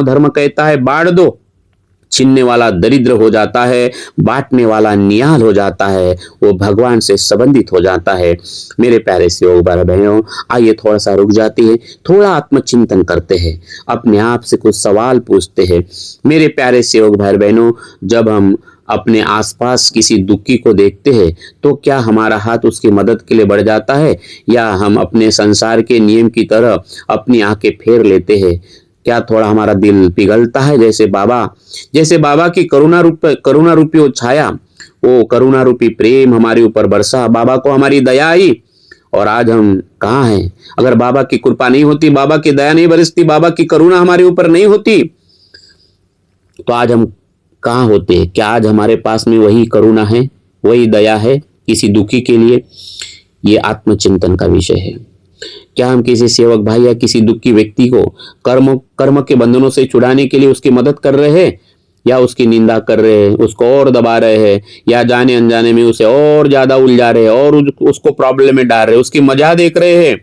धर्म कहता है बांट दो, छीनने वाला दरिद्र हो जाता है, बांटने वाला निहाल हो जाता है, वो भगवान से संबंधित हो जाता है। मेरे प्यारे से भाई बहनों, आइए थोड़ा सा रुक जाते हैं, थोड़ा आत्मचिंतन करते हैं, अपने आप से कुछ सवाल पूछते हैं। मेरे प्यारे सेवक भाई बहनों, जब हम अपने आसपास किसी दुखी को देखते हैं तो क्या हमारा हाथ उसकी मदद के लिए बढ़ जाता है, या हम अपने संसार के नियम की तरह अपनी आंखें फेर लेते हैं? क्या थोड़ा हमारा दिल पिघलता है? जैसे बाबा की करुणा रूपी वो छाया, वो करुणा रूपी प्रेम हमारे ऊपर बरसा, बाबा को हमारी दया आई और आज हम कहाँ हैं? अगर बाबा की कृपा नहीं होती, बाबा की दया नहीं बरसती, बाबा की करुणा हमारे ऊपर नहीं होती, तो आज हम कहाँ होते? क्या आज हमारे पास में वही करुणा है, वही दया है किसी दुखी के लिए? ये आत्मचिंतन का विषय है। क्या हम किसी सेवक भाई या किसी दुखी व्यक्ति को कर्म के बंधनों से छुड़ाने के लिए उसकी मदद कर रहे हैं, या उसकी निंदा कर रहे हैं, उसको और दबा रहे हैं, या जाने अनजाने में उसे और ज्यादा उलझा रहे हैं और उसको प्रॉब्लम में डाल रहे हैं, उसकी मजा देख रहे हैं?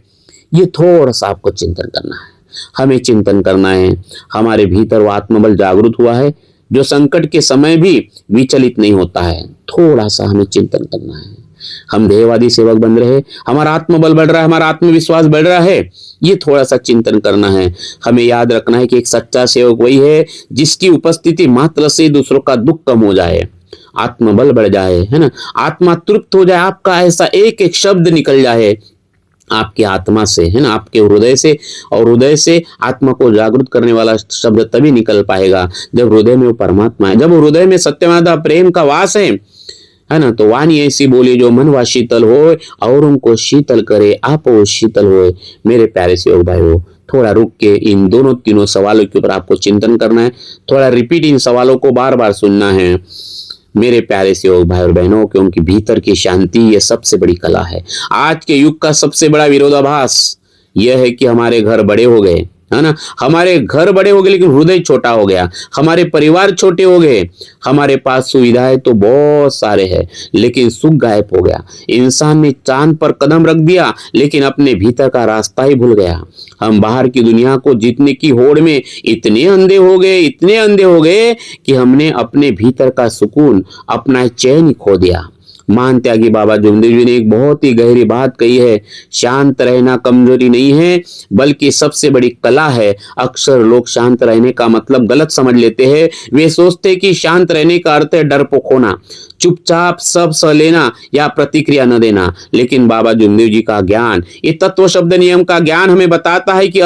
ये थोड़ा सा आपको चिंतन करना है, हमें चिंतन करना है। हमारे भीतर वो आत्मबल जागृत हुआ है जो संकट के समय भी विचलित नहीं होता है। थोड़ा सा हमें चिंतन करना है। हम देहवादी सेवक बन रहे, हमारा आत्मबल बढ़ रहा है, हमारा आत्मविश्वास बढ़ रहा है, ये थोड़ा सा चिंतन करना है। हमें याद रखना है कि एक सच्चा सेवक वही है जिसकी उपस्थिति मात्र से दूसरों का दुख कम हो जाए, आत्मबल बढ़ जाए, है ना, आत्मा तृप्त हो जाए, आपका ऐसा एक एक शब्द निकल जाए आपकी आत्मा से, है ना, आपके हृदय से, और हृदय से आत्मा को जागृत करने वाला शब्द तभी निकल पाएगा जब हृदय में वो परमात्मा है, जब हृदय में सत्यमादा प्रेम का वास है ना। तो वाणी ऐसी बोली जो मन वा शीतल हो और उनको शीतल करे, आप वो शीतल हो। मेरे प्यारे सेवक भाइयों, थोड़ा रुक के इन दोनों तीनों सवालों के ऊपर आपको चिंतन करना है, थोड़ा रिपीट इन सवालों को बार बार सुनना है मेरे प्यारे सेवक भाई और बहनों, क्योंकि भीतर की शांति ये सबसे बड़ी कला है। आज के युग का सबसे बड़ा विरोधाभास यह है कि हमारे घर बड़े हो गए, है ना, हमारे घर बड़े हो गए लेकिन हृदय छोटा हो गया, हमारे परिवार छोटे हो गए, हमारे पास सुविधाएं तो बहुत सारे हैं लेकिन सुख गायब हो गया। इंसान ने चांद पर कदम रख दिया लेकिन अपने भीतर का रास्ता ही भूल गया। हम बाहर की दुनिया को जीतने की होड़ में इतने अंधे हो गए कि हमने अपने भीतर का सुकून, अपना चैन खो दिया। मान त्यागी बाबा जुमदेव जी ने एक बहुत ही गहरी बात कही है, शांत रहना कमजोरी नहीं है बल्कि सबसे बड़ी कला है। अक्सर लोग शांत रहने का मतलब गलत समझ लेते हैं। वे सोचते हैं कि शांत रहने का अर्थ है डरपोक होना, चुपचाप सब सह लेना या प्रतिक्रिया न देना। लेकिन बाबा जुमदेव जी का ज्ञान, ये तत्व शब्द नियम का ज्ञान हमें बताता है कि